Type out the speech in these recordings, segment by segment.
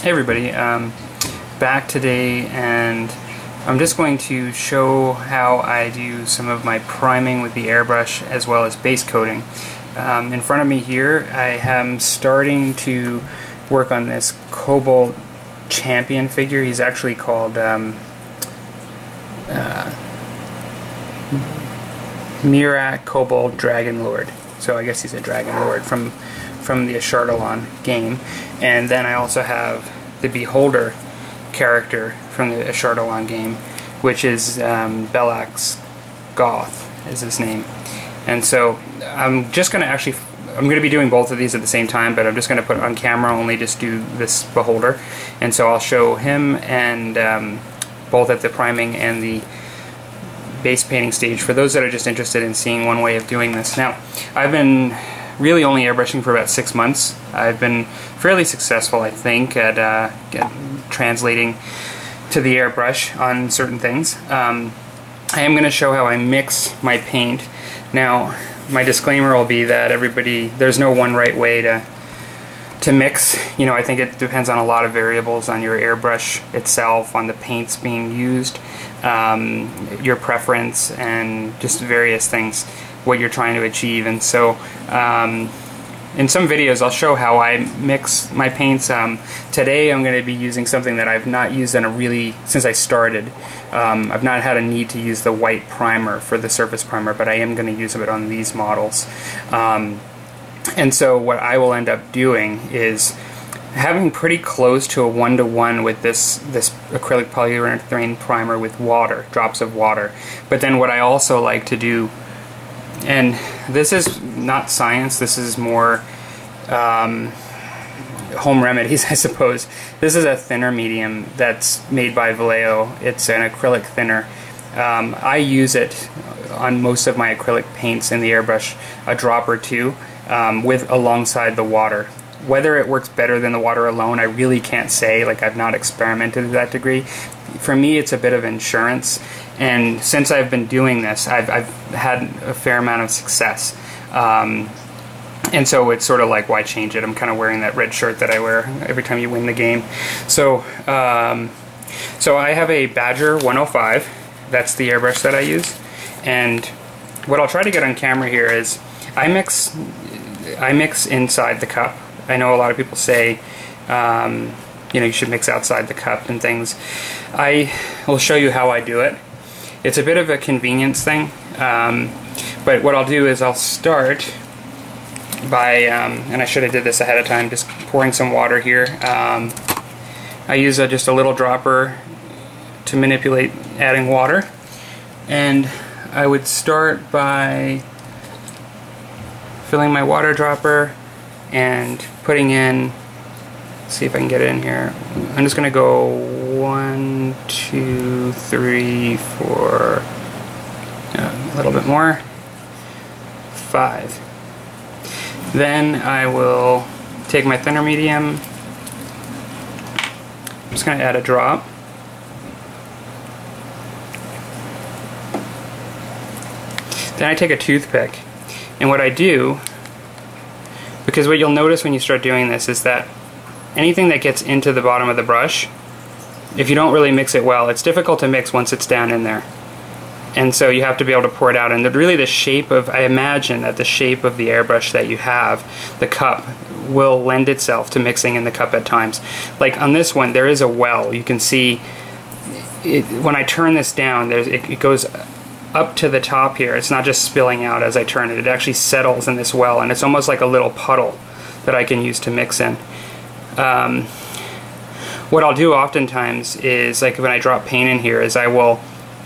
Hey everybody, back today, and I'm just going to show how I do some of my priming with the airbrush as well as base coating. In front of me here I am starting to work on this Kobold champion figure. He's actually called Mirak Kobold Dragon Lord. So I guess he's a Dragon Lord from the Ashardalon game. And then I also have the Beholder character from the Ashardalon game, which is Belak's Goth is his name. And so I'm just going to I'm going to be doing both of these at the same time, but I'm just going to put on camera only just do this Beholder. And so I'll show him and both at the priming and the base painting stage for those that are just interested in seeing one way of doing this. Now, I've been really only airbrushing for about 6 months. I've been fairly successful, I think, at translating to the airbrush on certain things. I am going to show how I mix my paint. Now, my disclaimer will be that there's no one right way to mix. You know, I think it depends on a lot of variables, on your airbrush itself, on the paints being used, your preference, and just various things, what you're trying to achieve. And so in some videos I'll show how I mix my paints. Today I'm going to be using something that I've not used since I started. I've not had a need to use the white primer for the surface primer, but I am going to use it on these models. And so what I will end up doing is having pretty close to a 1-to-1 with this acrylic polyurethane primer with water, drops of water. But then what I also like to do, and this is not science, this is more home remedies, I suppose. This is a thinner medium that's made by Vallejo. It's an acrylic thinner. I use it on most of my acrylic paints in the airbrush, a drop or two, alongside the water. Whether it works better than the water alone, I really can't say. Like, I've not experimented to that degree. For me, it's a bit of insurance, and since I've been doing this, I've had a fair amount of success. And so it's sort of like, why change it? I'm kind of wearing that red shirt that I wear every time you win the game. So, so I have a Badger 105. That's the airbrush that I use. And what I'll try to get on camera here is I mix inside the cup. I know a lot of people say, you know, you should mix outside the cup and things. I will show you how I do it. It's a bit of a convenience thing, but what I'll do is I'll start by, and I should have did this ahead of time, just pouring some water here. I use just a little dropper to manipulate adding water, and I would start by filling my water dropper and putting in, let's see if I can get it in here. I'm just going to go 1, 2, 3, 4, a little bit more, 5. Then I will take my thinner medium, I'm just going to add a drop. Then I take a toothpick, and what I do, because what you'll notice when you start doing this is that anything that gets into the bottom of the brush, if you don't really mix it well, it's difficult to mix once it's down in there. And so you have to be able to pour it out. And really the shape of, I imagine that the shape of the airbrush that you have, the cup, will lend itself to mixing in the cup at times. Like on this one, there is a well. You can see it, when I turn this down, it goes up to the top here. It's not just spilling out as I turn it. It actually settles in this well, and it's almost like a little puddle that I can use to mix in. What I'll do oftentimes is, like when I drop paint in here, is I will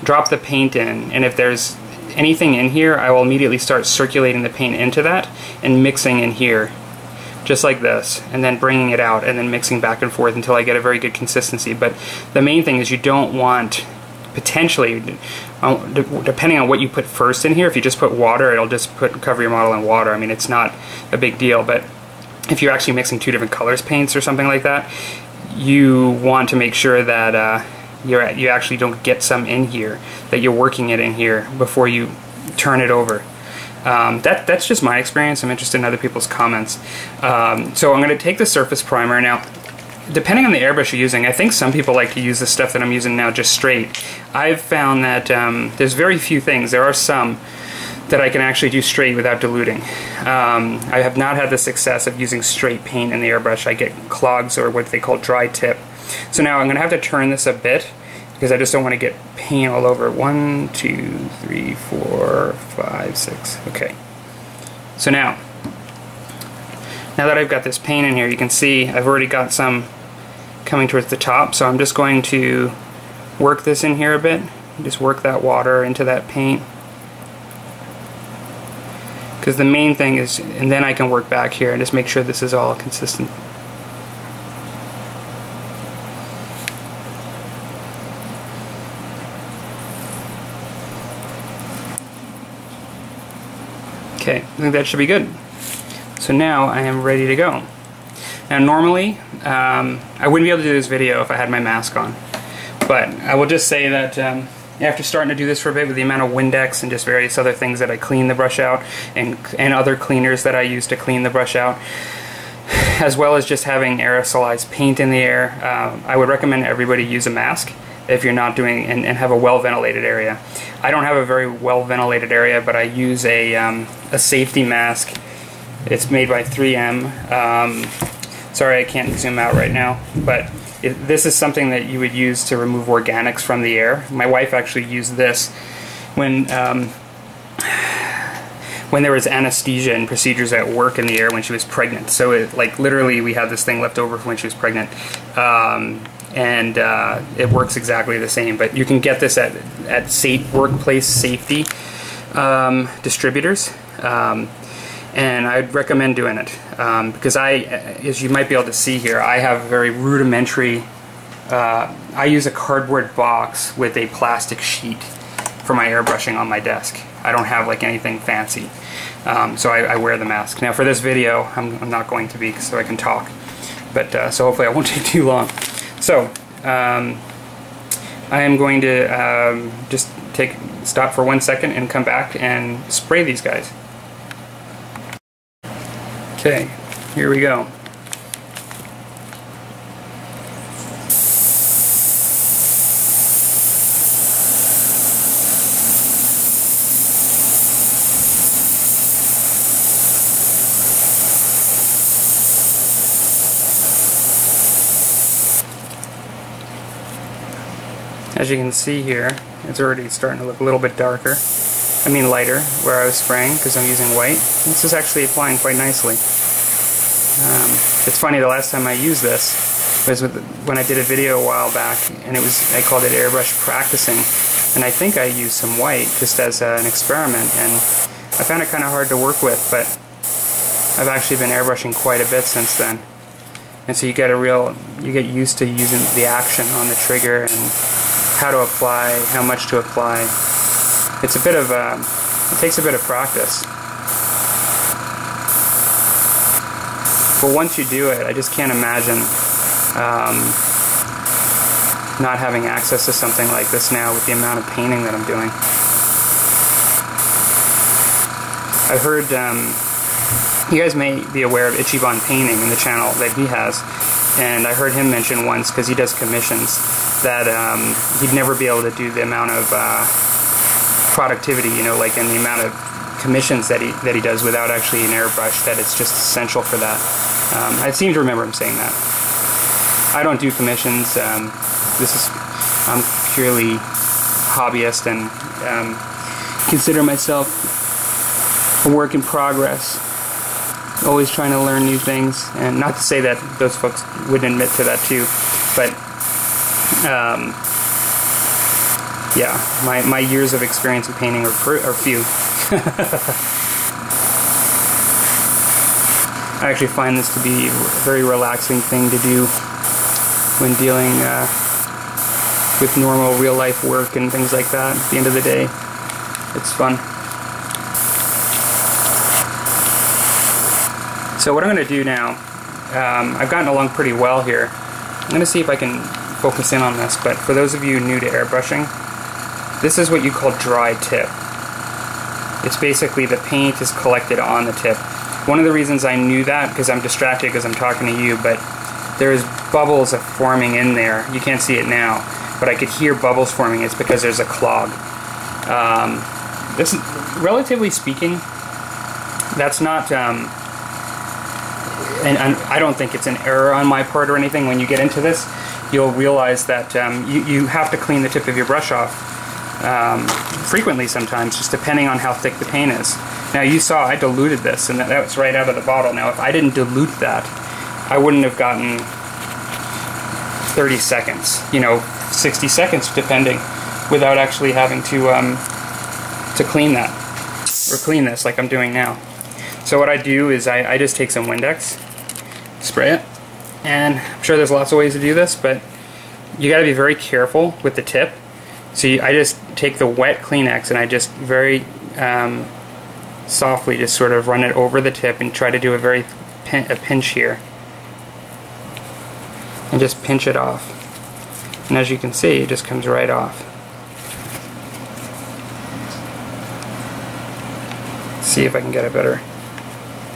drop the paint in, and if there's anything in here, I will immediately start circulating the paint into that and mixing in here, just like this, and then bringing it out and then mixing back and forth until I get a very good consistency. But the main thing is you don't want, potentially, depending on what you put first in here, if you just put water, it'll just cover your model in water. I mean, it's not a big deal, but if you're actually mixing 2 different colors paints or something like that, you want to make sure that you actually don't get some in here, that you're working it in here before you turn it over. That's just my experience. I'm interested in other people's comments. So I'm going to take the surface primer now. depending on the airbrush you're using, I think some people like to use the stuff that I'm using now just straight. I've found that there's very few things, there are some, that I can actually do straight without diluting. I have not had the success of using straight paint in the airbrush. I get clogs, or what they call dry tip. So now I'm going to have to turn this a bit because I just don't want to get paint all over. 1, 2, 3, 4, 5, 6. Okay. So now that I've got this paint in here, you can see I've already got some coming towards the top. So I'm just going to work this in here a bit. Just work that water into that paint. Because the main thing is, and then I can work back here and just make sure this is all consistent. Okay, I think that should be good. So now I am ready to go. Now normally, I wouldn't be able to do this video if I had my mask on. But I will just say that after starting to do this for a bit with the amount of Windex and just various other things that I clean the brush out, and other cleaners that I use to clean the brush out, as well as just having aerosolized paint in the air, I would recommend everybody use a mask if you're not doing, and have a well ventilated area. I don't have a very well ventilated area, but I use a safety mask. It's made by 3M. Sorry I can't zoom out right now, but this is something that you would use to remove organics from the air. My wife actually used this when there was anesthesia and procedures at work in the air when she was pregnant. So like literally we had this thing left over from when she was pregnant. It works exactly the same, but you can get this at workplace safety distributors. And I'd recommend doing it because as you might be able to see here, I have very rudimentary, I use a cardboard box with a plastic sheet for my airbrushing on my desk. I don't have like anything fancy, so I wear the mask. Now for this video, I'm not going to be, so I can talk, but so hopefully I won't take too long. So I am going to just stop for 1 second and come back and spray these guys. Okay, here we go. As you can see here, it's already starting to look a little bit darker. I mean lighter, where I was spraying, because I'm using white. This is actually applying quite nicely. It's funny, the last time I used this was when I did a video a while back, and I called it Airbrush Practicing, and I think I used some white just as an experiment, and I found it kind of hard to work with, but I've actually been airbrushing quite a bit since then. And so you get used to using the action on the trigger and how to apply, how much to apply. It's a bit of it takes a bit of practice. But once you do it, I just can't imagine not having access to something like this now with the amount of painting that I'm doing. I heard, you guys may be aware of Ichiban Painting in the channel that he has, and I heard him mention once, because he does commissions, that he'd never be able to do the amount of productivity, you know, like in the amount of commissions that he does without actually an airbrush, that it's just essential for that. I seem to remember him saying that. I don't do commissions. I'm purely hobbyist and consider myself a work in progress. Always trying to learn new things, and not to say that those folks wouldn't admit to that too, but yeah, my years of experience in painting are few. I actually find this to be a very relaxing thing to do when dealing with normal real-life work and things like that. At the end of the day, it's fun. So what I'm going to do now, I've gotten along pretty well here. I'm going to see if I can focus in on this, but for those of you new to airbrushing, this is what you call dry tip. It's basically the paint is collected on the tip. One of the reasons I knew that, because I'm distracted because I'm talking to you, but there's bubbles are forming in there. You can't see it now, but I could hear bubbles forming. It's because there's a clog. This, relatively speaking, that's not, and I don't think it's an error on my part or anything. When you get into this, you'll realize that you have to clean the tip of your brush off frequently sometimes, just depending on how thick the paint is. Now you saw I diluted this, and that was right out of the bottle. Now if I didn't dilute that, I wouldn't have gotten 30 seconds, you know, 60 seconds depending, without actually having to clean that, or clean this like I'm doing now. So what I do is I just take some Windex, spray it, and I'm sure there's lots of ways to do this, but you got to be very careful with the tip. So I just take the wet Kleenex and I just very softly just sort of run it over the tip and try to do a pinch here. And just pinch it off. And as you can see, it just comes right off. See if I can get a better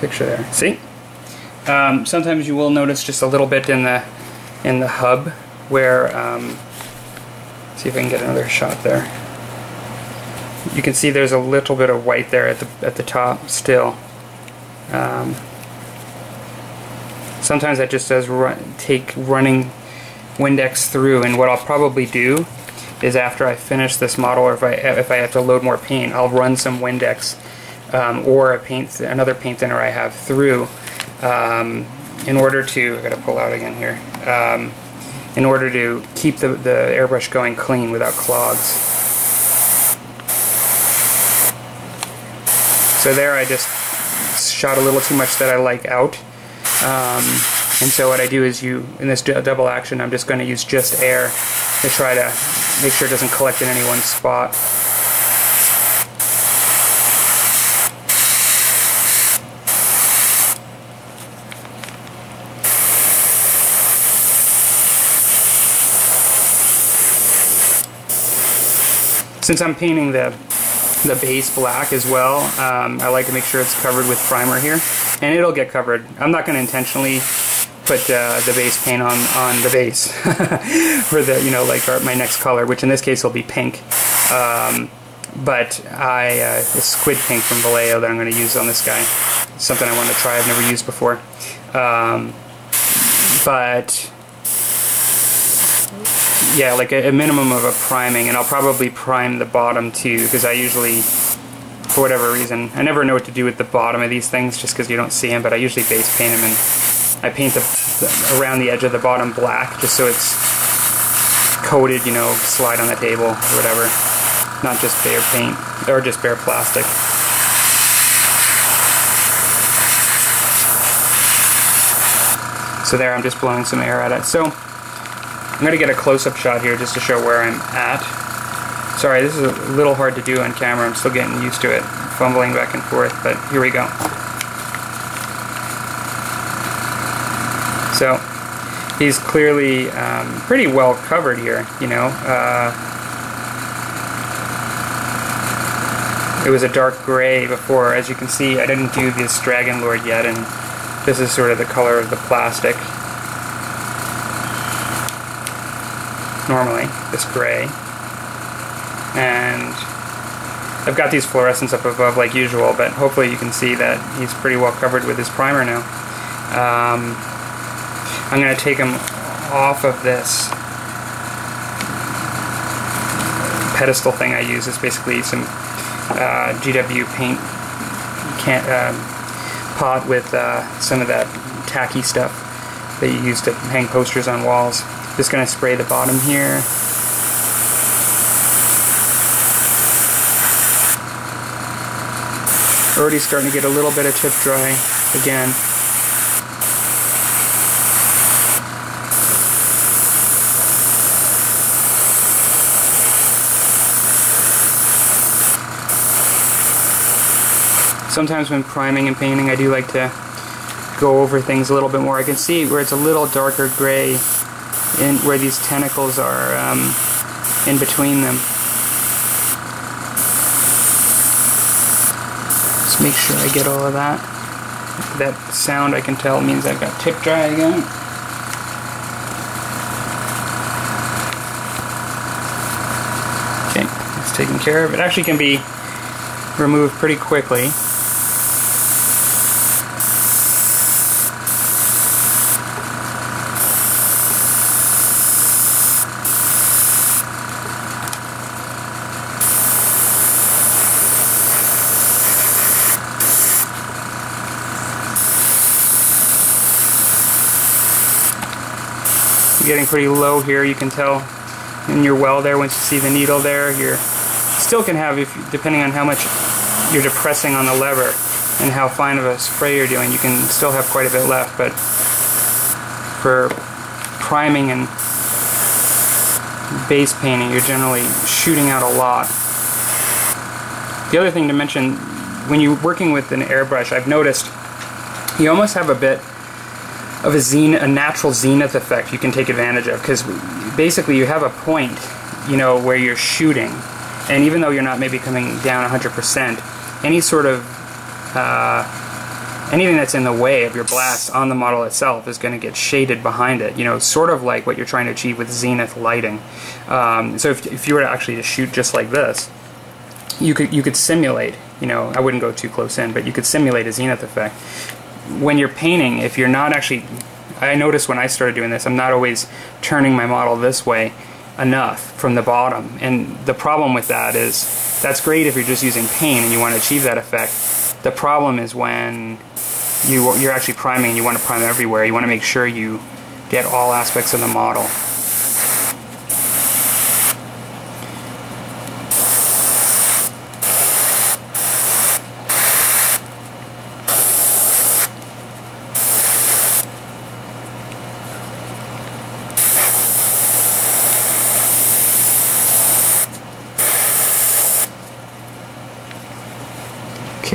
picture there. See? Sometimes you will notice just a little bit in the hub where, see if I can get another shot there. You can see there's a little bit of white there at the top still. Sometimes that just does take running Windex through, and what I'll probably do is after I finish this model, or if I have to load more paint, I'll run some Windex or another paint thinner I have through in order to, I gotta pull out again here, in order to keep the airbrush going clean without clogs. So there I just shot a little too much that I like out. And so what I do is in this double action, I'm just going to use just air to try to make sure it doesn't collect in any one spot. Since I'm painting the base black as well, I like to make sure it's covered with primer here, and it'll get covered. I'm not going to intentionally put the base paint on the base for the, you know, like my next color, which in this case will be pink. But the squid pink from Vallejo that I'm going to use on this guy. It's something I want to try. I've never used before. But yeah, like a minimum of a priming, and I'll probably prime the bottom too, because I usually, for whatever reason, I never know what to do with the bottom of these things just because you don't see them, but I usually base paint them, and I paint around the edge of the bottom black just so it's coated, you know, slide on the table or whatever, not just bare paint or just bare plastic. So there, I'm just blowing some air at it. So I'm going to get a close-up shot here just to show where I'm at. Sorry, this is a little hard to do on camera. I'm still getting used to it, fumbling back and forth, but here we go. So he's clearly pretty well covered here, you know. It was a dark gray before. As you can see, I didn't do this Dragon Lord yet, and this is sort of the color of the plastic. Normally, this gray. And I've got these fluorescents up above like usual, but hopefully you can see that he's pretty well covered with his primer now. I'm going to take him off of this pedestal thing I use. It's basically some GW paint pot with some of that tacky stuff that you use to hang posters on walls. Just going to spray the bottom here. Already starting to get a little bit of tip dry again. Sometimes when priming and painting, I do like to go over things a little bit more. I can see where it's a little darker gray in where these tentacles are in between them. Just make sure I get all of that. That sound I can tell means I've got tip dry again. taken care of. It actually can be removed pretty quickly. Getting pretty low here, you can tell in your well there. Once you see the needle there, you still can have, depending on how much you're depressing on the lever and how fine of a spray you're doing, you can still have quite a bit left. But for priming and base painting, you're generally shooting out a lot. The other thing to mention, when you're working with an airbrush, I've noticed you almost have a bit of a natural zenith effect you can take advantage of, because basically you have a point, you know, where you're shooting, and even though you're not maybe coming down 100%, any sort of anything that's in the way of your blast on the model itself is going to get shaded behind it, you know, sort of like what you're trying to achieve with zenith lighting. So if you were to actually shoot just like this, you could simulate, you know, I wouldn't go too close in, but you could simulate a zenith effect. When you're painting, if you're not actually, I noticed when I started doing this, I'm not always turning my model this way enough from the bottom, and the problem with that is, that's great if you're just using paint and you want to achieve that effect. The problem is when you're actually priming and you want to prime everywhere. You want to make sure you get all aspects of the model.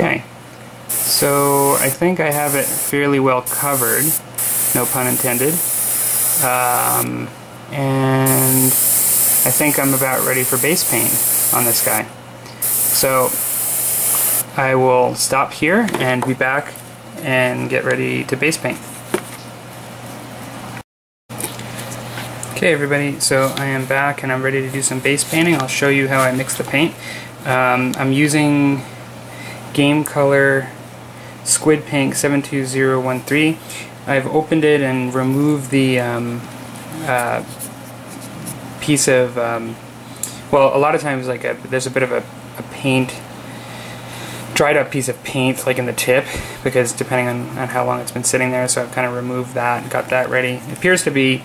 Okay, so I think I have it fairly well covered, no pun intended, and I think I'm about ready for base paint on this guy. So I will stop here and be back and get ready to base paint. Okay everybody, so I am back and I'm ready to do some base painting. I'll show you how I mix the paint. I'm using Game Color Squid Pink 72013. I've opened it and removed the piece of, well, a lot of times like there's a bit of a paint, dried up piece of paint like in the tip, because depending on how long it's been sitting there, so I've kind of removed that and got that ready. It appears to be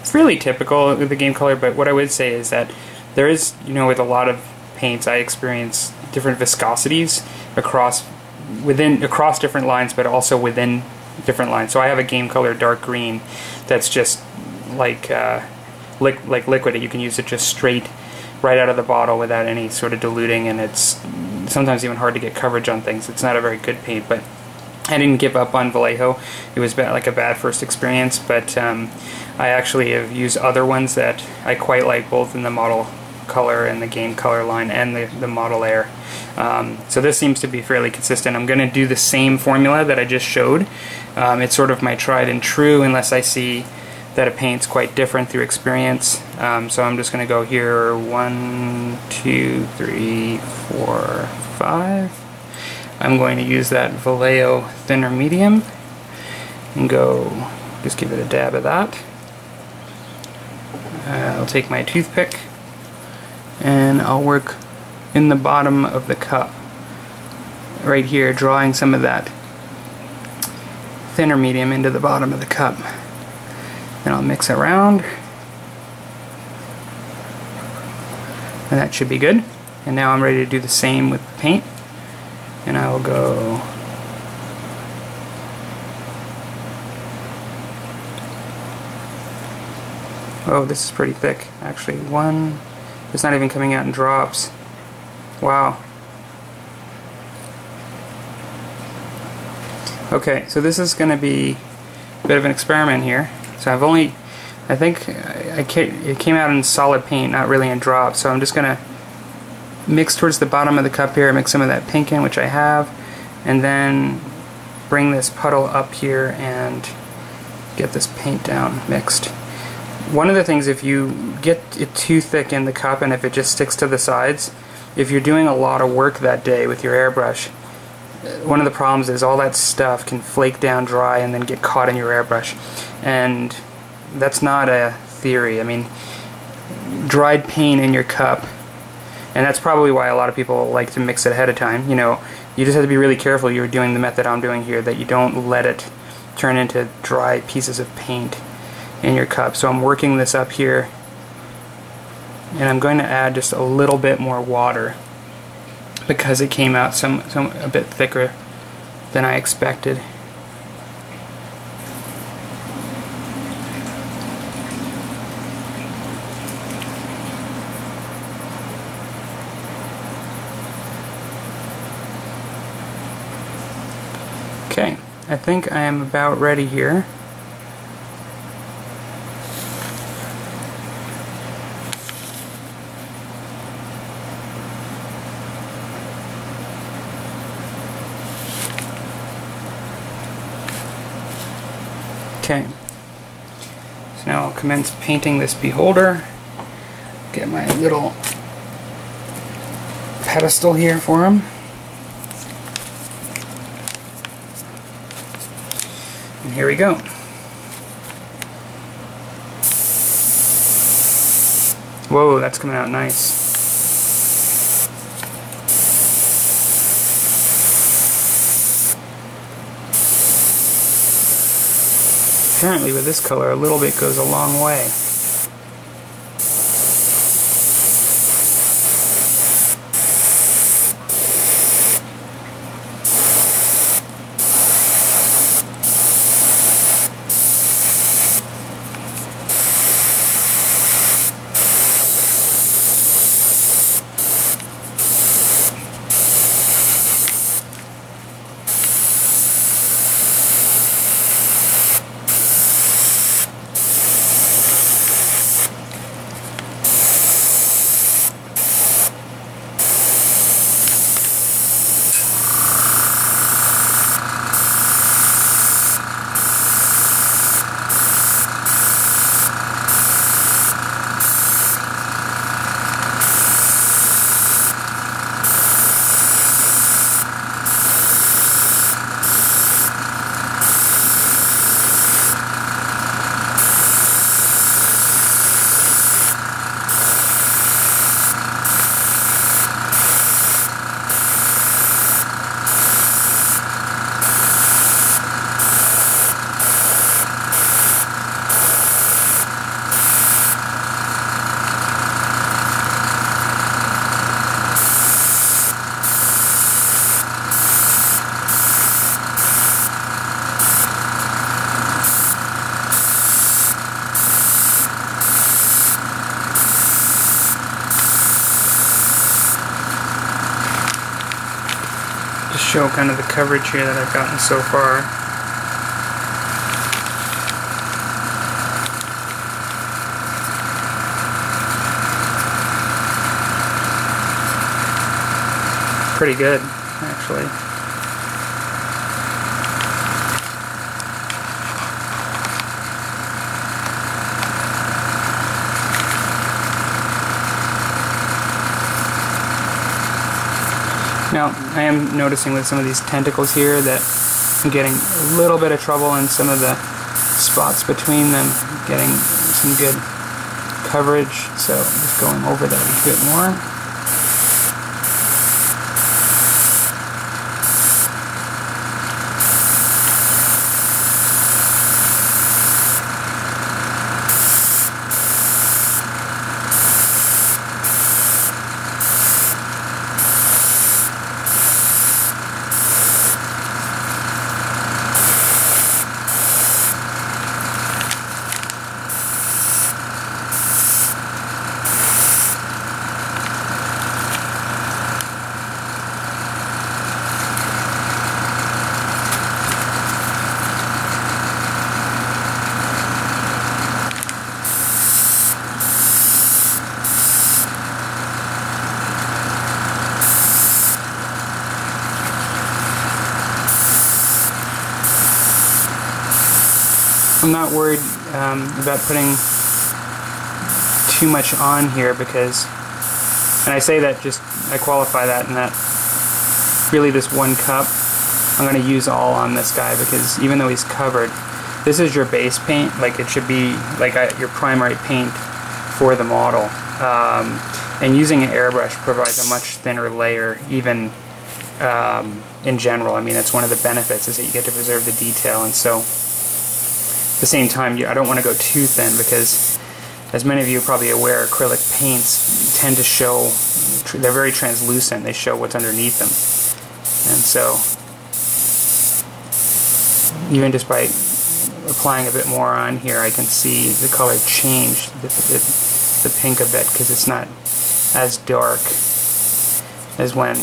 fairly typical with the Game Color, but what I would say is that there is, you know, with a lot of paints I experience different viscosities across different lines, but also within different lines. So I have a Game Color dark green that's just like liquid. You can use it just straight right out of the bottle without any sort of diluting, and it's sometimes even hard to get coverage on things. It's not a very good paint, but I didn't give up on Vallejo. It was like a bad first experience, but I actually have used other ones that I quite like, both in the Model Color and the Game Color line and the Model Air. So this seems to be fairly consistent. I'm going to do the same formula that I just showed. It's sort of my tried and true, unless I see that a paint's quite different through experience. So I'm just going to go here 1, 2, 3, 4, 5. I'm going to use that Vallejo thinner medium and go just give it a dab of that. I'll take my toothpick and I'll work in the bottom of the cup right here, drawing some of that thinner medium into the bottom of the cup. Then I'll mix around, and that should be good. And now I'm ready to do the same with the paint, and I will go oh, this is pretty thick actually. It's not even coming out in drops. Wow. Okay, so this is going to be a bit of an experiment here. So I think it came out in solid paint, not really in drops. So I'm just going to mix towards the bottom of the cup here, mix some of that pink in, which I have, and then bring this puddle up here and get this paint down mixed. One of the things, if you get it too thick in the cup and if it just sticks to the sides, if you're doing a lot of work that day with your airbrush, one of the problems is all that stuff can flake down dry and then get caught in your airbrush. And that's not a theory. I mean, dried paint in your cup, and that's probably why a lot of people like to mix it ahead of time. You know, you just have to be really careful you're doing the method I'm doing here, that you don't let it turn into dry pieces of paint in your cup. So I'm working this up here, and I'm going to add just a little bit more water because it came out a bit thicker than I expected. Okay, I think I am about ready here. Okay, so now I'll commence painting this beholder. Get my little pedestal here for him. And here we go. Whoa, that's coming out nice. Apparently with this color, a little bit goes a long way. Show kind of the coverage here that I've gotten so far. Pretty good, actually. Now, I am noticing with some of these tentacles here that I'm getting a little bit of trouble in some of the spots between them, getting some good coverage, so I'm just going over that a bit more. I'm not worried about putting too much on here because, and I say that just I qualify that in that really this 1 cup I'm going to use all on this guy, because even though he's covered, this is your base paint. Like, it should be like your primary paint for the model. And using an airbrush provides a much thinner layer, even in general. I mean, that's one of the benefits, is that you get to preserve the detail. And so at the same time, I don't want to go too thin, because as many of you are probably aware, acrylic paints tend to show, they're very translucent. They show what's underneath them. And so even just by applying a bit more on here, I can see the color change, the pink a bit, because it's not as dark as when,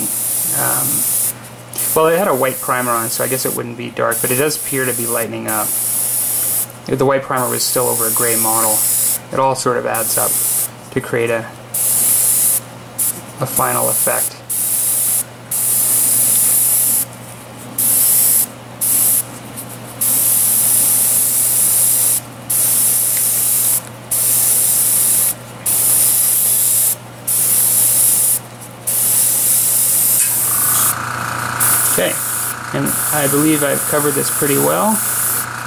well, it had a white primer on, so I guess it wouldn't be dark, but it does appear to be lightening up. If the white primer was still over a gray model, it all sort of adds up to create a final effect. Okay, and I believe I've covered this pretty well,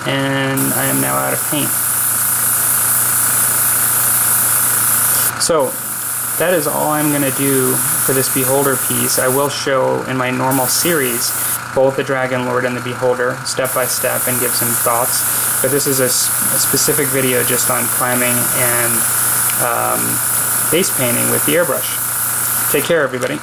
and I am now out of paint. So that is all I'm going to do for this Beholder piece. I will show in my normal series both the Dragon Lord and the Beholder step by step and give some thoughts, but this is a specific video just on priming and base painting with the airbrush. Take care, everybody.